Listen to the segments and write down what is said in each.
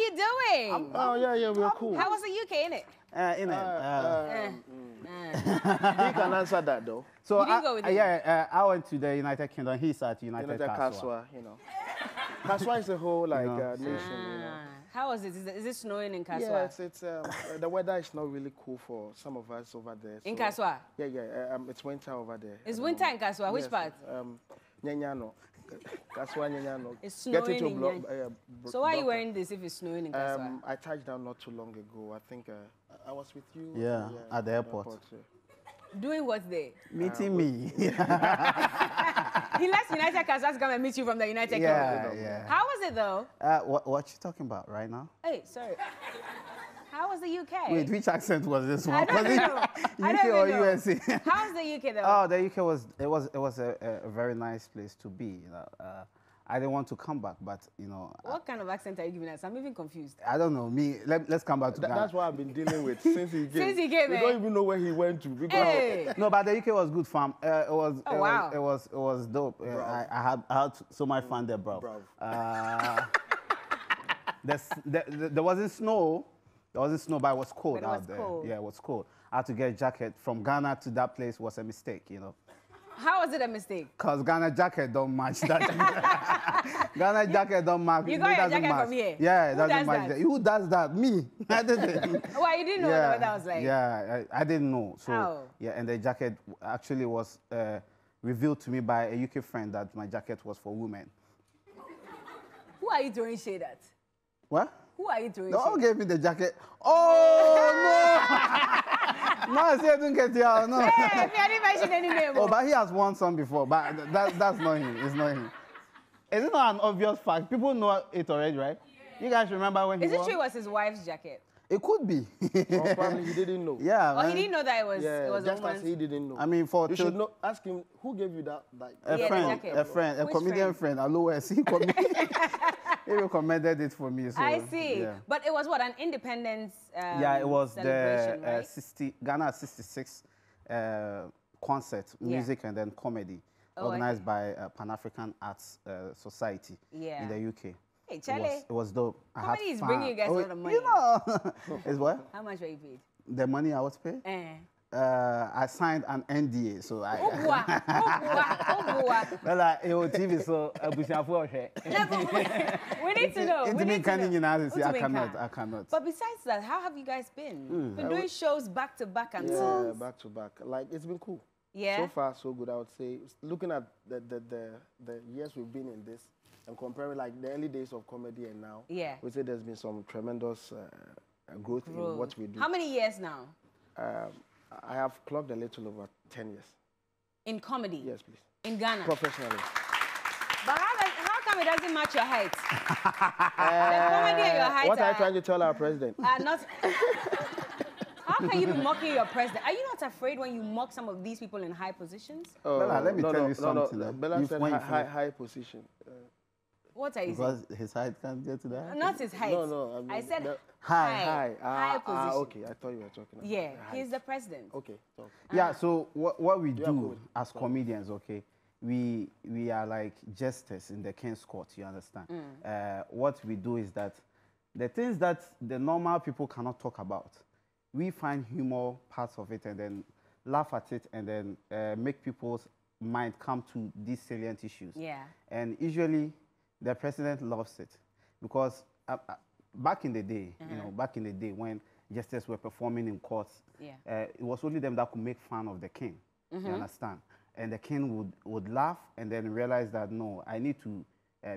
you doing? Oh, yeah, we're cool. How was the UK, innit? He can answer that, though. So, you didn't go with him? I went to the United Kingdom. He's at United Kaswa, you know. Kaswa is a whole, like, nation, you know. How was it? Is it snowing in Kaswa? Yeah, it's the weather is not really cool for some of us over there. So, in Kaswa? Yeah, it's winter over there. It's winter in Kaswa? Which part? Nyanyano. Kaswa Nyanyano. It's snowing in Nyanyano. So why are you wearing this if it's snowing in Kaswa? I touched down not too long ago. I think I was with you. Yeah, at the airport. Doing what there? Meeting me. He left United Kaswa to come and meet you from the United Kingdom. Yeah. How was it though? What you talking about right now? Hey, sorry. How was the UK? Wait, which accent was this one? I don't know. UK or USA? How was the UK though? Oh, the UK was a very nice place to be. You know, I didn't want to come back, but you know. What kind of accent are you giving us? I'm even confused. I don't know. Let's come back to that. That's what I've been dealing with since he came. Since he came, we don't even know where he went to. Hey. No, but the UK was good fun. It Wow. was dope. I had so much fun there, bro. There wasn't snow. There wasn't snow, but it was cold out there. Cold. Yeah, it was cold. I had to get a jacket from Ghana to that place was a mistake, you know. How was it a mistake? Because Ghana jacket don't match that. Ghana jacket don't match. You got your jacket from here? Yeah, it Who doesn't does match. that? Who does that? Me. I didn't. Why, you didn't know what the weather was like? Yeah, I didn't know. So, How? yeah, and the jacket actually was revealed to me by a UK friend that my jacket was for women. Who are you throwing shade at? What? Who are you throwing No shade one gave me the jacket. Oh, no! No, I said I didn't get it out. No. Hey, I didn't mention any name. Oh, but he has won some before, but that's not him. It's not him. Is it not an obvious fact? People know it already, right? Yeah. You guys remember when he won? Is it true it was his wife's jacket? It could be. Or probably he didn't know. Yeah, Or he didn't know that it was just a woman's... as he didn't know. I mean, you should know. Ask him who gave you that. A comedian friend. Which friend? He recommended it for me. So, I see. Yeah. But it was what, an independence it was celebration, the right? Ghana 66 concert, music and then comedy, organized by Pan-African Arts Society in the UK. Hey, Charlie. It was dope. Comedy is bringing you guys a lot of money. You know. Is what? How much were you paid? The money I was paid? I signed an NDA, so I. TV, so we need to know. I cannot. But besides that, how have you guys been? Been doing shows back to back and so. Yeah, back to back. Like it's been cool. Yeah. So far, so good. I would say, looking at the years we've been in this, and comparing like the early days of comedy and now. Yeah. We say there's been some tremendous growth in what we do. How many years now? I have clocked a little over 10 years. In comedy? Yes, please. In Ghana? Professionally. But how come it doesn't match your height? The comedy and your height what are you trying to tell our president? Not... How can you be mocking your president? Are you not afraid when you mock some of these people in high positions? Bella, let me tell you something. Bella said high position. What are you saying? Because his height can't get to that? Not his height. No. I said high position. Okay, I thought you were talking about yeah, he's the president. Okay. Yeah, so what we do as comedians, okay, we are like jesters in the King's Court, you understand? What we do is that the things that the normal people cannot talk about, we find humor parts of it and then laugh at it and then make people's mind come to these salient issues. Yeah. And usually, the president loves it because back in the day, back in the day when jesters were performing in courts, it was only them that could make fun of the king. You understand? And the king would laugh and then realize that no, I need to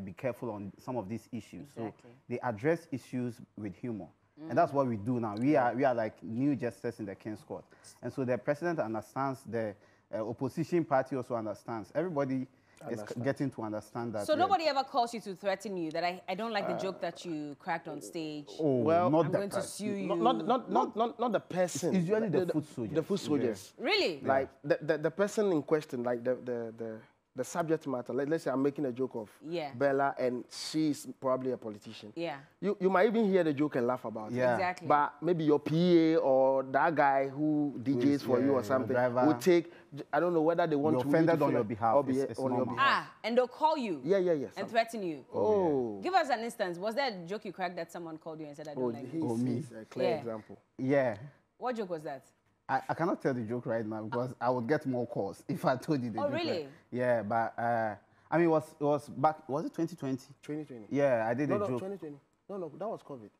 be careful on some of these issues. Exactly. So they address issues with humor. And that's what we do now. We are like new jesters in the King's Court. And so the president understands, the opposition party also understands. Everybody is getting to understand that. So nobody ever calls you to threaten you that I don't like the joke that you cracked on stage? Oh, well, I'm going to sue you. Not the person. It's usually the foot soldiers. The foot soldiers. Really? Like the person in question, like the the subject matter. Let's say I'm making a joke of Bella, and she's probably a politician. Yeah. You might even hear the joke and laugh about it. Exactly. But maybe your PA or that guy who DJs for you or something will take. I don't know whether they want to offended on your behalf. On your behalf. And they'll call you. Yes. And threaten you. Oh. Give us an instance. Was there a joke you cracked that someone called you and said, I don't like this? He's a clear example. Yeah. What joke was that? I cannot tell the joke right now because I would get more calls if I told you the joke. Oh, really? Right. Yeah, but I mean, it was back. Was it 2020? 2020. Yeah, I did a joke. 2020. No, that was COVID.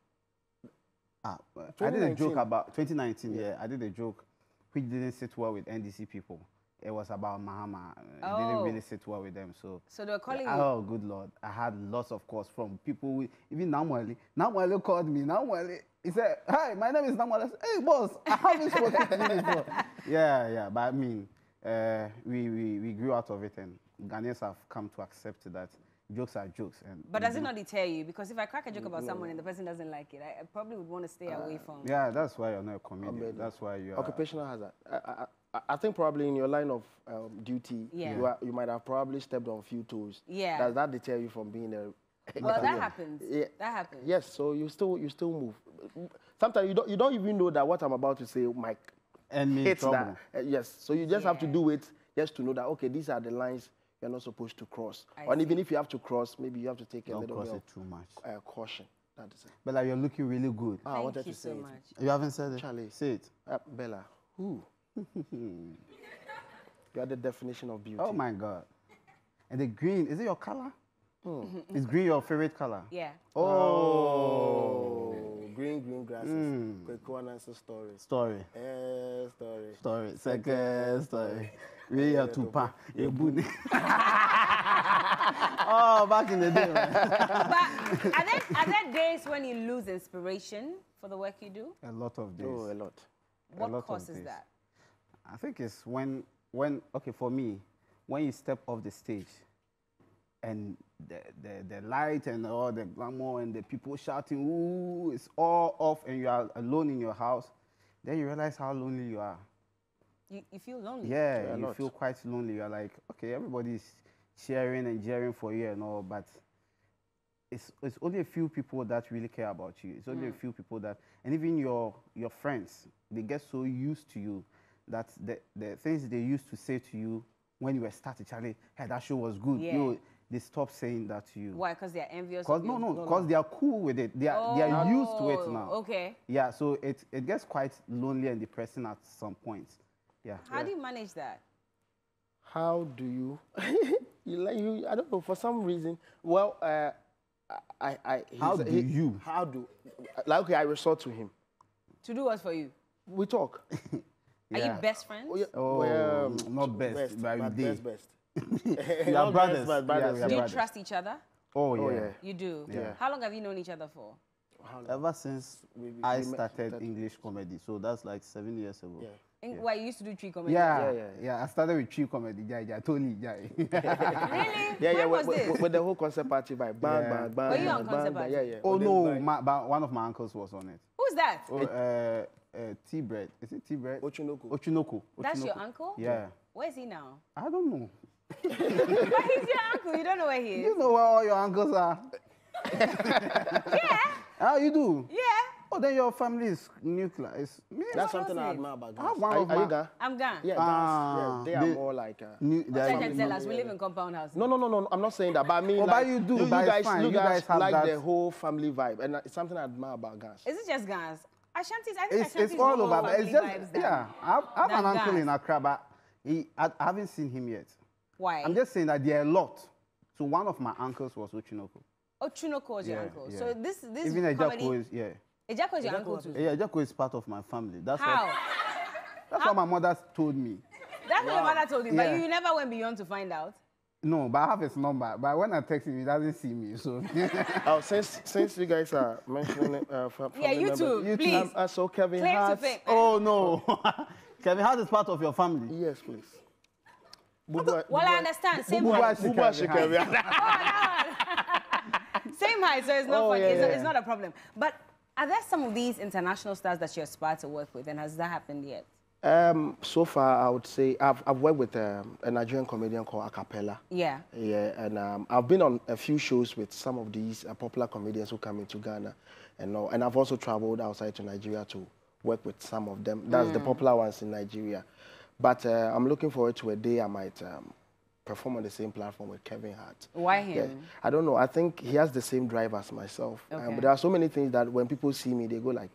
I did a joke about 2019. Yeah, I did a joke which didn't sit well with NDC people. It was about Mahama. It didn't really sit well with them. So they were calling you? Oh, good Lord. I had lots of calls from people, even Namwale. Namwale called me. Namwale, he said, hi, my name is Namwale. I said, hey, boss, I haven't spoken to you before. Yeah. But I mean, we grew out of it, and Ghanaians have come to accept that jokes are jokes. But does it not deter you? Because if I crack a joke about someone and the person doesn't like it, I probably would want to stay away from. Yeah, that's why you're not a comedian. That's why you are. Occupational hazard. I think probably in your line of duty, you might have probably stepped on a few toes. Yeah. Does that deter you from being a... Well, that happens. Yeah. That happens. Yes, so you still move. Sometimes you don't even know that what I'm about to say might hit that. Yes, so you just have to do it just to know that, okay, these are the lines you're not supposed to cross. And even if you have to cross, maybe you have to take a little bit of too much. Caution. That is it. Bella, you're looking really good. Thank you so much. You haven't said it? Charlie. Say it. Bella, who? You are the definition of beauty. Oh, my God. And the green, is it your color? Is green your favorite color? Yeah. Oh. Green grasses. Quick one answer story. Story. Story. Second story. We are tupa. Oh, back in the day, man. But are there days when you lose inspiration for the work you do? A lot of days. Oh, a lot. What causes that? I think it's when, okay, for me, when you step off the stage and the light and all the glamour and the people shouting, ooh, it's all off and you are alone in your house, then you realize how lonely you are. You feel lonely? Yeah, you feel quite lonely. You're like, okay, everybody's cheering and jeering for you and all, but it's only a few people that really care about you. It's only a few people that, and even your friends, they get so used to you that the things they used to say to you when you were starting, Charlie, hey, that show was good. Yeah. They stop saying that to you. Why? Because they're envious? Because they are cool with it. They are used to it now. Okay. Yeah, so it gets quite lonely and depressing at some point. Yeah. How do you manage that? How do you? I don't know. For some reason, well, How do okay, I resort to him. To do what for you? We talk. Are you best friends? Not best, but best. We are brothers. Do you trust each other? Oh, yeah. You do? Yeah. How long have you known each other for? Ever since I started English comedy, so that's like 7 years ago. Yeah. Why you used to do tree comedy? Yeah. I started with tree comedy. Totally. Really? When was this? With the whole concept party vibe. Bang. Were you on concept party? Yeah. Oh no, one of my uncles was on it. Who's that? T-Bread. Is it T-Bread? Ochunoko. That's your uncle? Yeah. Where is he now? I don't know. But he's your uncle. You don't know where he is? You know where all your uncles are? Yeah. Ah, you do? Yeah. Oh, then your family is nuclear. That's something I admire about Ghana. Are you Ghana? I'm Ghana. Yeah, they are more like... Can tell us, we live in compound houses. No, I'm not saying that, but I mean, but you do, but it's fine. You guys have like that. the whole family vibe, and it's something I admire about Ghana. Is it just Ghana? Ashantis, I think It's all over, but it's just, I have an uncle in Accra, but I haven't seen him yet. Why? I'm just saying that there are a lot. So one of my uncles was Ochunoko. Ochunoko was your uncle. Yeah. So this even Ejako is, Ejako is your uncle too? Yeah, Ejako is part of my family. That's How? That's what my mother told me. That's what your mother told you, but you never went beyond to find out? No, but I have his number. But when I text him, he doesn't see me. So since you guys are mentioning it, you too, please. So Kevin Claim Hart. to fame. Oh no, Kevin Hart is part of your family. Yes, please. Well, I understand. Same height. Same height, so it's not funny. It's not a problem. But are there some of these international stars that you aspire to work with, and has that happened yet? So far, I would say I've worked with a Nigerian comedian called Acapella. Yeah. Yeah, and I've been on a few shows with some of these popular comedians who come into Ghana, and I've also traveled outside to Nigeria to work with some of them. That's the popular ones in Nigeria. But I'm looking forward to a day I might perform on the same platform with Kevin Hart. Why him? Yeah. I don't know. I think he has the same drive as myself. Okay. But there are so many things that when people see me, they go like,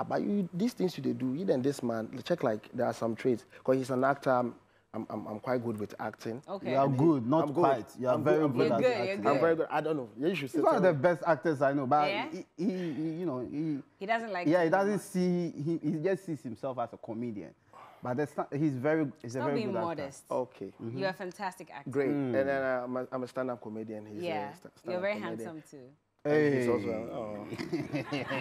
but you, these things you do, you and this man, check like there are some traits. Because he's an actor, I'm quite good with acting. Okay. You are good, not I'm quite. Good. You are very good at acting. You're good. I'm very good. I don't know. You should say he's one of the best actors I know, but yeah? he you know, he doesn't like. Yeah, he doesn't see. He just sees himself as a comedian. But he's a very good modest. actor. Okay. You're a fantastic actor. Great. And then I'm a stand-up comedian. He's yeah. You're very handsome too. Hey. He's also,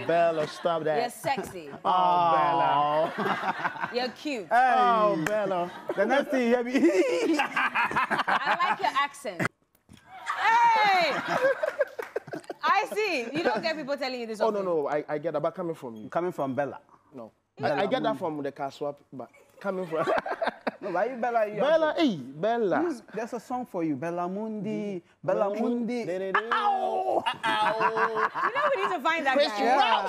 Bella, stop that. You're sexy. Oh, Bella. You're cute. Hey. Oh, Bella. The next thing you hear me. I like your accent. Hey! I see. You don't get people telling you this. Oh, no. I get that, but coming from you. Coming from Bella. No. I get that from the car swap, but coming from... No, why you Bella? Bella, hey, Bella. There's a song for you, Bella Mundi, Bella Mundi. Ow! Ow! You know we need to find that guy. Yeah.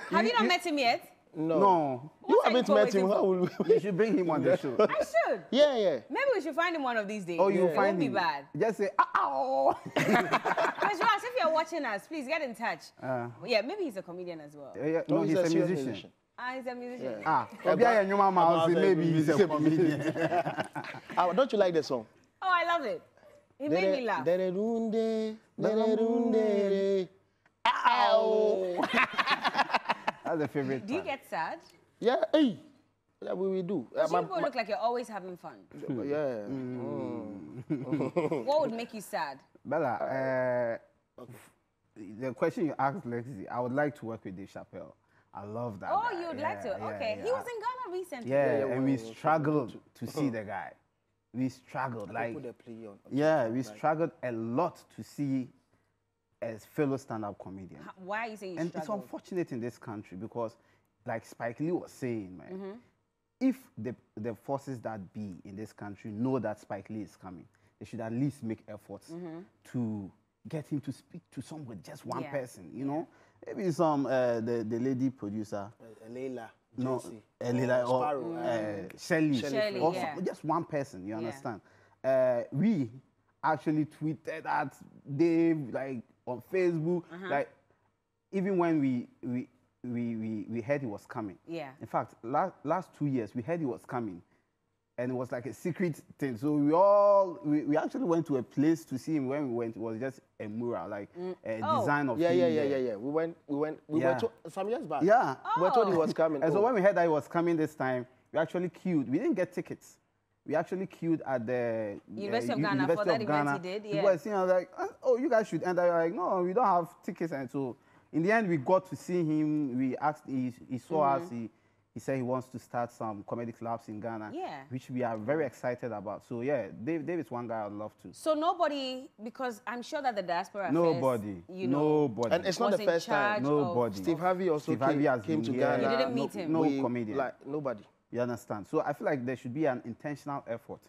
Have you not met him yet? No. You haven't met him. How will we? You should bring him on the show. I should. Yeah. Maybe we should find him one of these days. Oh, you find him. It won't be bad. Just say, ow! Because Ross, if you're watching us, please get in touch. Yeah, maybe he's a comedian as well. No, he's a musician. He's a musician. Maybe he's a comedian. Don't you like the song? Oh, I love it. It made me laugh. Ow! That's the favorite. Do you get sad? Yeah, hey. Yeah, we do. You people look like you're always having fun. Yeah. What would make you sad? Bella, the question you asked Lexy, I would like to work with Dave Chappelle. I love that guy. You'd like to? Okay. He was in Ghana recently. Yeah, and we struggled to see the guy. We struggled. We struggled a lot to see as fellow stand-up comedian. Why are you saying you And struggled? it's unfortunate in this country because, like Spike Lee was saying, man, if the forces that be in this country know that Spike Lee is coming, they should at least make efforts to get him to speak to somebody, just one person, you know? Maybe some, the lady producer. Leila. No, Leila or Shelley. Or just one person, you understand? We actually tweeted at Dave, like, on Facebook, like, even when we heard he was coming. Yeah. In fact, last 2 years, we heard he was coming. And it was like a secret thing. So we actually went to a place to see him. When we went, it was just a mural, like a design of him. Yeah. We went to some years back. Yeah. We were told he was coming. And so when we heard that he was coming this time, we actually queued. We didn't get tickets. We actually queued at the University of Ghana for that event he did. Yeah. People were saying, I was like, oh, you guys should enter. We were like, no, we don't have tickets. And so in the end, we got to see him. We asked, he saw us. He said he wants to start some comedy clubs in Ghana, which we are very excited about. So yeah, Dave is one guy I'd love to. So nobody, because I'm sure that the diaspora nobody. And it's not the first time. Nobody. Steve Harvey also came to Ghana. You didn't meet him? No comedian. Like, nobody. You understand? So I feel like there should be an intentional effort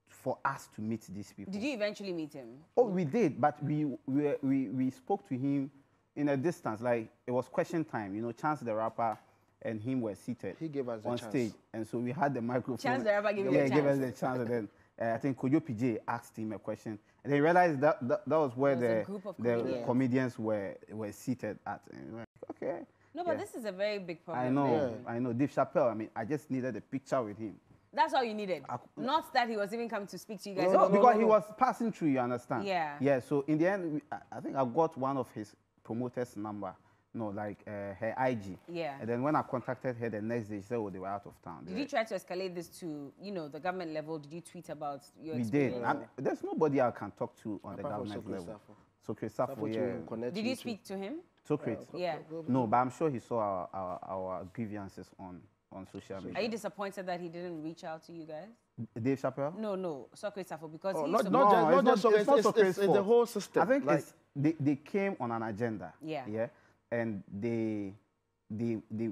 for us to meet these people. Did you eventually meet him? Oh, we did, but we spoke to him in a distance. Like, it was question time. You know, Chance the Rapper and him were seated on stage. And so we had the microphone. Chance the Rapper gave you a chance. Yeah, gave us the chance. And then I think Kojo PJ asked him a question. And they realized that was where the comedians were seated at. And like, okay. No, but this is a very big problem. I know. Dave Chappelle, I mean, I just needed a picture with him. That's all you needed? Not that he was even coming to speak to you guys? No, because he was passing through, you understand? Yeah. Yeah, so in the end, I think I got one of his promoters' number. No, like her IG. Yeah. And then when I contacted her the next day, she said, oh, they were out of town. Did you try to escalate this to, the government level? Did you tweet about your experience? We did. There's nobody I can talk to on the government level. So Christopher, yeah. Did you speak to him? Socrates? Yeah. No, but I'm sure he saw our grievances on social media. Are you disappointed that he didn't reach out to you guys? Dave Chappelle? No, Socrates, because not just Socrates, it's the whole system. I think they came on an agenda. Yeah. And they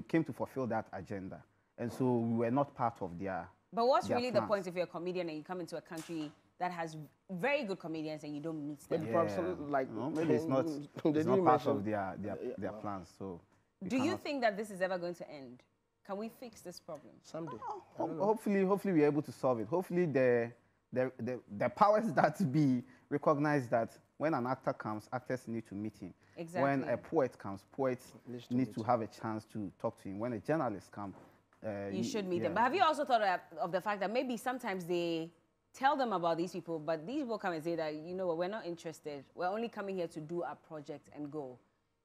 came to fulfill that agenda. And so we were not part of their But what's their really plans. the point if you're a comedian and you come into a country that has very good comedians and you don't meet them? Maybe perhaps like no, maybe it's not part of their plans. So do you think that this is ever going to end? Can we fix this problem? Someday. Hopefully we're able to solve it. Hopefully the powers that be recognize that when an actor comes, actors need to meet him. Exactly. When a poet comes, poets need to have a chance to talk to him. When a journalist comes, you should meet them. But have you also thought of the fact that maybe sometimes they tell them about these people, but these people come and say that, you know what, we're not interested. We're only coming here to do our project and go.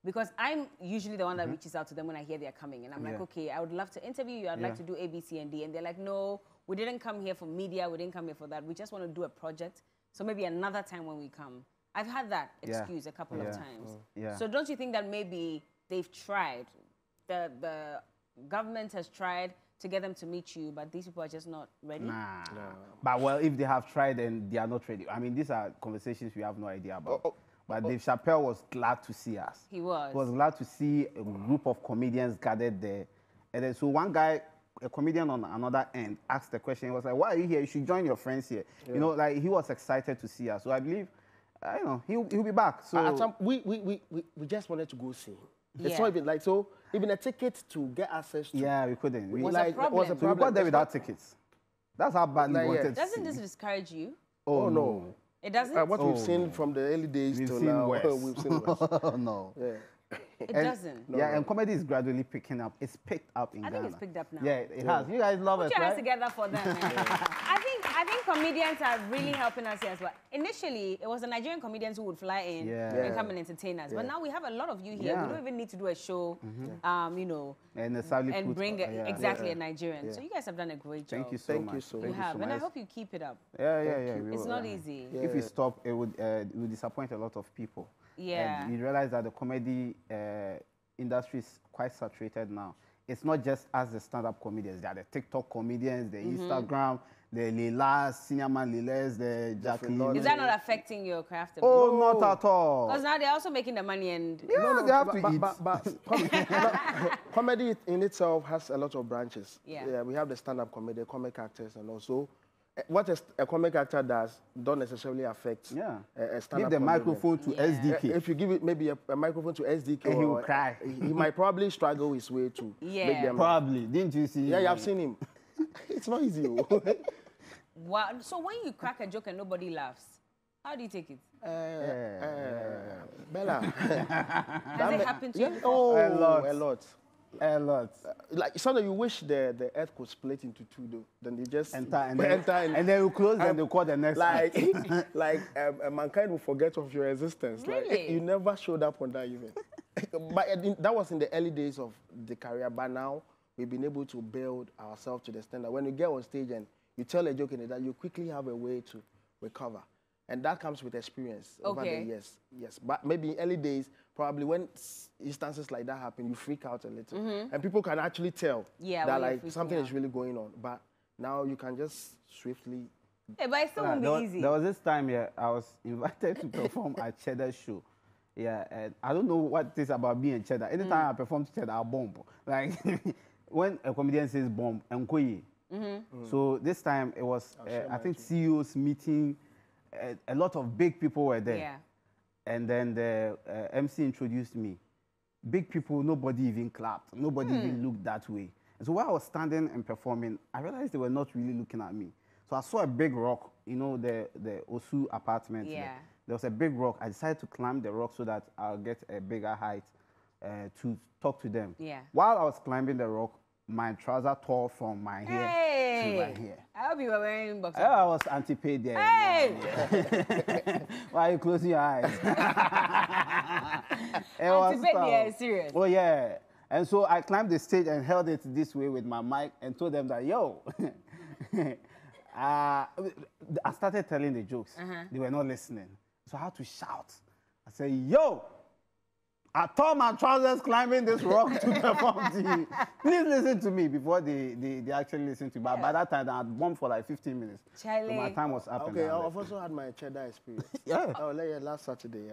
Because I'm usually the one that reaches out to them when I hear they're coming. And I'm like, okay, I would love to interview you. I'd like to do A, B, C, and D. And they're like, no, we didn't come here for media. We didn't come here for that. We just want to do a project. So maybe another time when we come. I've had that excuse a couple of times. So don't you think that maybe they've tried, the government has tried to get them to meet you, but these people are just not ready? Nah. No. But well, if they have tried and they are not ready, I mean, these are conversations we have no idea about. But Dave Chappelle was glad to see us. He was. He was glad to see a group of comedians gathered there. And then so one guy, a comedian on another end, asked the question. He was like, why are you here? You should join your friends here. You know, like he was excited to see us. So I believe, you know, he'll be back. So we just wanted to go see him. It's not even like, so even a ticket to get access to. Yeah, we couldn't. Was a problem. So we got there without tickets. That's how badly we wanted to Doesn't this discourage you? Oh, no. It doesn't? What we've seen from the early days to now, we've seen worse. No. Yeah. It doesn't. Yeah, and comedy is gradually picking up. It's picked up in Ghana. I think it's picked up now. Yeah, it has. You guys love it, Put your hands right? together for them, man. I think comedians are really helping us here as well. Initially, it was the Nigerian comedians who would fly in and come and entertain us. But now we have a lot of you here. We don't even need to do a show, you know, and bring exactly a Nigerian. So you guys have done a great job. Thank you so much. You have, and I hope you keep it up. Yeah. It's not easy. If we stop, it would disappoint a lot of people. Yeah. And you realize that the comedy industry is quite saturated now. It's not just as the stand-up comedians. There are the TikTok comedians, the Instagram, the Lilas, Senior Man Lilas, the Jacqueline. Is that not affecting your craft? Oh, not at all. Because now they're also making the money and... Yeah, they have to eat. But comedy in itself has a lot of branches. Yeah. We have the stand-up comedy, comic actors, and also what a comic actor does don't necessarily affect a stand-up Give the microphone to SDK. If you give it maybe a microphone to SDK, and he will cry. He might probably struggle his way to make them. Probably. Didn't you see? Yeah, I've seen him. It's not easy. Wow. So when you crack a joke and nobody laughs, how do you take it? Bella. Has it happened to you? Oh, a lot. Like sometimes you wish the earth could split into two, though. Then they just enter and then you close and they call the next one. Like mankind will forget of your existence. Really? Like you never showed up on that event. But that was in the early days of the career. But now we've been able to build ourselves to the standard. When you get on stage and you tell a joke in it, you quickly have a way to recover. And that comes with experience over the years. Yes, but maybe in early days, probably when instances like that happen, you freak out a little. And people can actually tell that like something is really going on. But now you can just swiftly... Yeah, but it still won't be easy. There was this time I was invited to perform at Cheddar's show. Yeah, and I don't know what it is about being Cheddar. Anytime I perform to Cheddar, I'll bomb. Like, when a comedian says bomb, Nkoye. So this time it was, I think, CEOs meeting. A lot of big people were there. Yeah. And then the MC introduced me. Big people, nobody even clapped. Nobody even looked that way. And so while I was standing and performing, I realized they were not really looking at me. So I saw a big rock, you know, the Osu apartment. Yeah. There was a big rock. I decided to climb the rock so that I'll get a bigger height to talk to them. Yeah. While I was climbing the rock, my trouser tore from my hair to my hair. I hope you were wearing boxers. I was anti-paid there. Hey! Why are you closing your eyes? Anti-paid there, serious. Oh, yeah. And so I climbed the stage and held it this way with my mic and told them that, yo, I started telling the jokes. They were not listening. So I had to shout. I said, yo, I tore my trousers climbing this rock to perform to you. Please listen to me before they actually listen to me. But by that time, I had bombed for like 15 minutes. Charlie. So my time was up. Okay, I've also had my Cheddar experience. Yeah. Oh, last Saturday,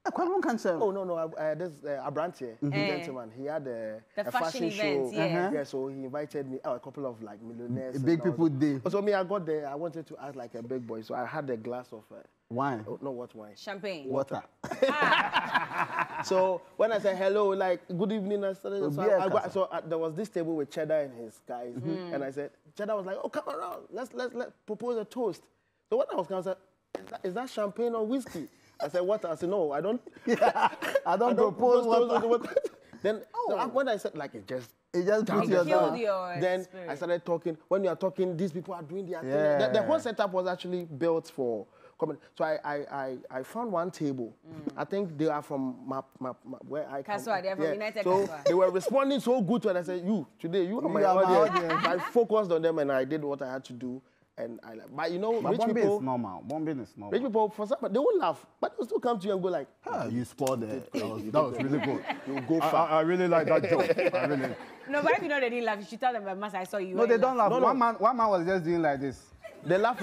Oh, no. This Abrantier, gentleman, he had a fashion event, show. Yeah, so he invited me, a couple of like millionaires. Big people did. So me, I got there. I wanted to act like a big boy, so I had a glass of wine. Oh, no, what wine? Champagne. Water. So when I said hello, like good evening, I started. So there was this table with Cheddar and his guys, and I said, Cheddar was like, oh, come around, let's propose a toast. So when I was coming, I said, is that champagne or whiskey? I said, what? I said, no, I don't. I don't propose water. Then so when I said, like, it just put your then spirit. I started talking. When you are talking, these people are doing their thing. The whole setup was actually built for comedy. So I found one table. I think they are from where I come. Kaswa, they're from United So Kaswa. They were responding so good to it. I said, today you are my audience. I focused on them and I did what I had to do. And but you know, rich people is normal. Bombing is normal. Rich people, for some, they will laugh, but they'll still come to you and go like, you spoiled it. That was really good. You go far. I really like that joke. I really. No, but if you know they didn't laugh, you should tell them, Master, I saw you. No, they don't laugh. No. One man was just doing like this. They laugh.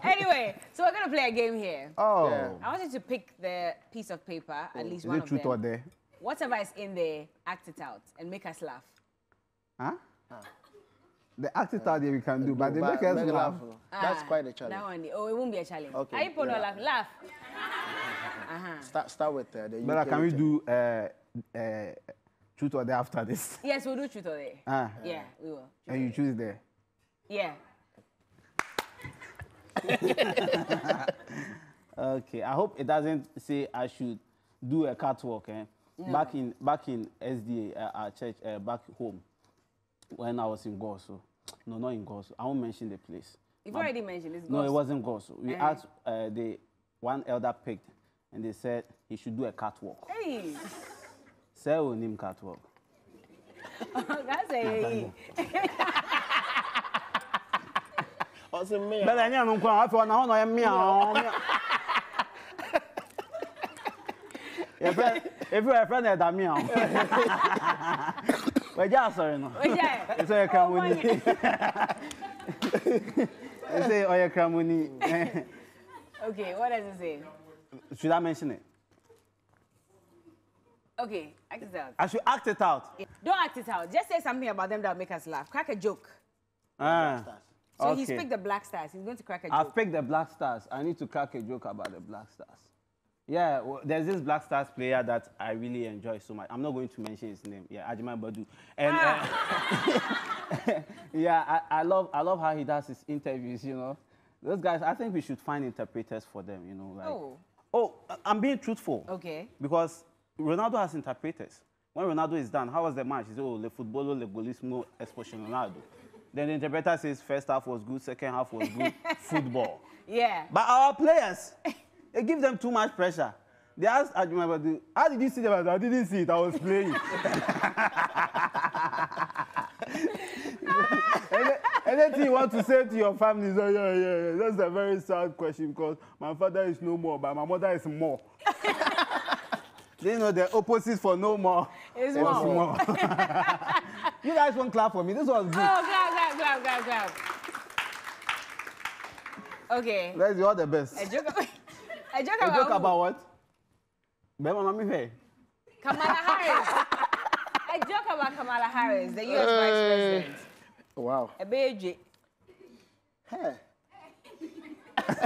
Anyway, so we're going to play a game here. Oh. Yeah. I want you to pick the piece of paper, at least is one it of truth them. or dare? Whatever is in there, act it out and make us laugh. Huh? The act it out there we can do, but they make us laugh. That's quite a challenge. That one, it won't be a challenge. Okay. Are you put laugh? Laugh. Start with the UK. But can we do truth or dare after this? Yes, we'll do truth or dare. Yeah, we will. And you choose there? Yeah. Okay, I hope it doesn't say I should do a catwalk. No. Back in SDA, our church, back home, when I was in Goso. No, not in Goso. I won't mention the place. You've already mentioned it's Goso. No, it wasn't Goso. We asked one elder picked, and they said he should do a catwalk. Hey! Say we name catwalk. That's a Awesome, me. But I don't know. I feel now I'm me. If you're a friend of Damian, we're just sorry. No, it's all your cramoni. It's all your cramoni. Okay, what does it say? Should I mention it? Okay, act it out. I should act it out. Don't act it out. Just say something about them that will make us laugh. Crack a joke. So okay. He's picked the Black Stars. He's going to crack a joke. I've picked the Black Stars. I need to crack a joke about the Black Stars. Yeah, well, there's this Black Stars player that I really enjoy so much. I'm not going to mention his name. Yeah, Ajima Badu. And yeah, I love how he does his interviews. You know, those guys. I think we should find interpreters for them. You know, like. Oh, I'm being truthful. Okay. Because Ronaldo has interpreters. When Ronaldo is done, how was the match? He said, le footballo, le golismo, expression Ronaldo. Then the interpreter says first half was good, second half was good, football. Yeah. But our players, they give them too much pressure. They asked Ajuma, how did you see them? I didn't see it, I was playing. Anything you want to say to your family is, yeah. That's a very sad question because my father is no more, but my mother is more. You know, the opposite for no more is more. You guys won't clap for me. This was good. Oh, clap. Okay. Let's do all the best. A joke about what? Kamala Harris. A joke about Kamala Harris, the U.S. Vice President. Wow. A baby. Hey.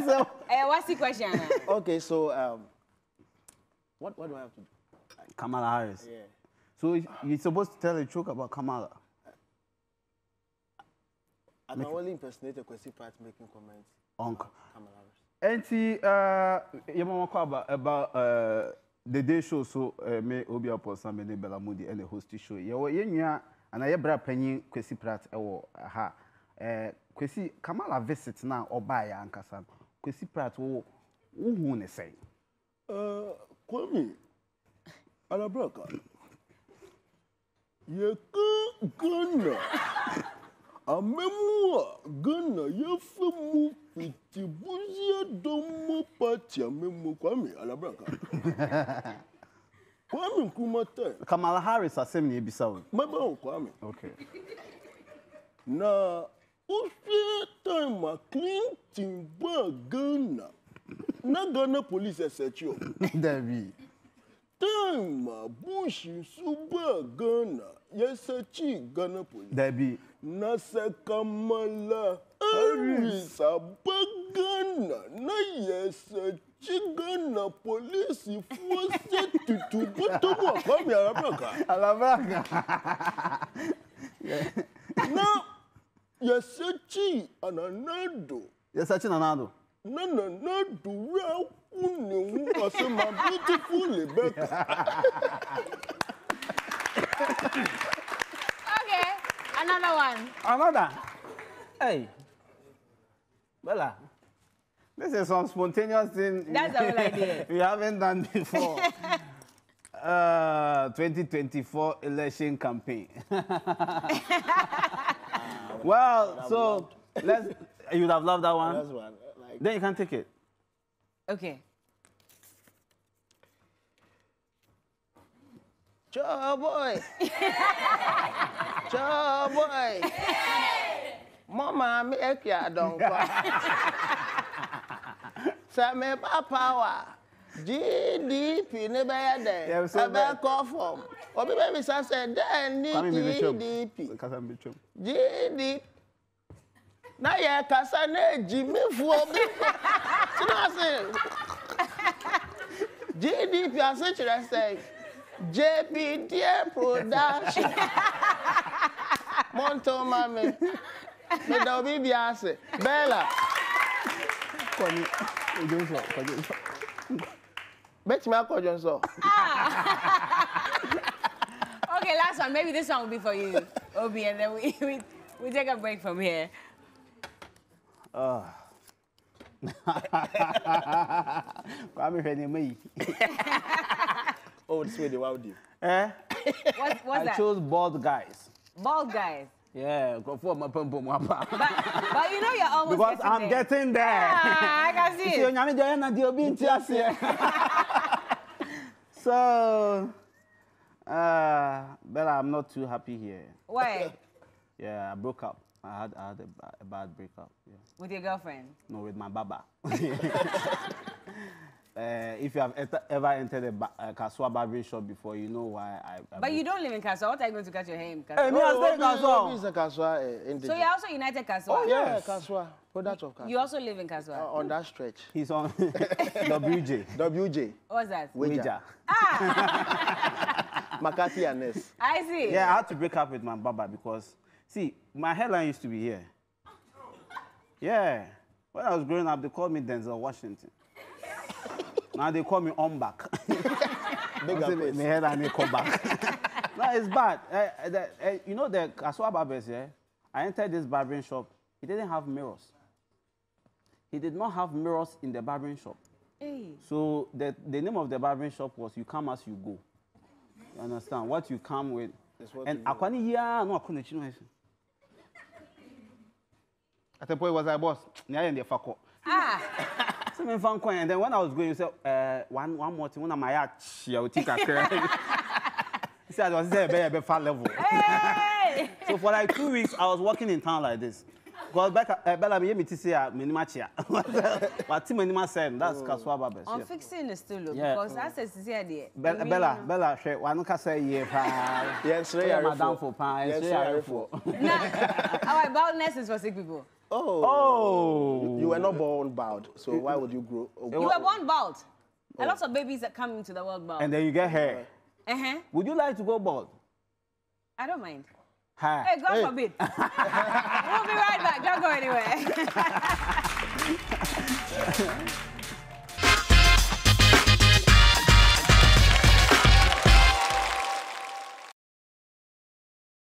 So, what's the question? Okay, so what do I have to do? Kamala Harris. Yeah. So you're supposed to tell a joke about Kamala. I can only impersonate a question part making comments on Kamala Harris. And you want to talk about the day show, so me Obi Amponsah and Belamudi and the host show. You and I brought penny Kwesi Pratt ha. Kwesi Kamala visit now or buy Ankasa. Kwesi Pratt who ne say? Kwame, Alabraka. Ye Ghana. A memoir, Ghana, ye femu fiti buzia domo party a memo Kwame, Alabraka. Kwame Kumate. Kamala Harris, I say me Bissau. Mabo Kwame. Okay. Na time a Clinton Ghana. Na Ghana police search you. Debbie. Time a Bush Suba Ghana. Yes, search Ghana police. Debbie. Nasa Kamala Harris Abagana. Na yes, Ghana police force to put to work. Come here, Alabraga. Now, yes, searching another. Yes, searching another. No, my beautiful Rebecca. Okay, another one. Another. Hey, Bella, this is some spontaneous thing. That's the whole idea. We haven't done before. 2024 election campaign. Well, so you would have loved that one. That's one. Then you can take it. Okay. Joe boy. Joe boy. Mama, me ekia don't Say me power. GDP ne be there. I be call from. Obi baby say then GDP. GDP. Na ye kasa na Jimmy for be. GDP as such as say JPD production. Monto mame. Me da obi biase. Bella. Koni. Bet me akọ so. Okay, last one. Maybe this one will be for you, Obi, and then we take a break from here. Oh, this way the wild you. What's that? I chose bald guys. Bald guys. Yeah, go for my pump. But you know you're almost because I'm getting there. Ah, I can see it. So, Bella, I'm not too happy here. Why? Yeah, I broke up. I had a bad breakup. Yeah. With your girlfriend? No, with my baba. If you have ever entered a Kaswa barbering shop before, you know why I but you don't live in Kaswa. What are you going to cut your hair in Kaswa? Hey, me, I stay in Kaswa. He's a Kaswa. So you're also United Kaswa? Oh, yeah, Kaswa. Product of Kaswa. You also live in Kaswa? On that stretch. He's on WJ. WJ. What's that? Wager. Ah! McCarthy and Ness. I see. Yeah, I had to break up with my baba because, see, my hairline used to be here. Yeah. When I was growing up, they called me Denzel Washington. Now they call me on back. My hairline come back. No, it's bad. You know the Kaswa barbers, yeah? I entered this barbering shop. He didn't have mirrors. He did not have mirrors in the barbering shop. Hey. So the name of the barbering shop was You Come As You Go. You understand? What you come with. And akwani ya no akuna chino hesi. At the point was I boss. Nya in the fako. Ah. So me fan coin and then when I was going you say one more thing when my ya tika kra. He said I was there be far level. Hey. So for like 2 weeks I was walking in town like this. Because back Bella me to say minima chia. But Tim minima said that's Kaswa barbers. I'm fixing the stool because that's a there. Bella she one ka say ye pa. Yes, madam for pa. Yes, for. Our baldness is for sick people. Oh. You were not born bald, so why would you grow? You were born bald. A lot of babies that come into the world bald. And then you get hair. Would you like to go bald? I don't mind. Hi. Hey, God forbid. We'll be right back. Don't go anywhere.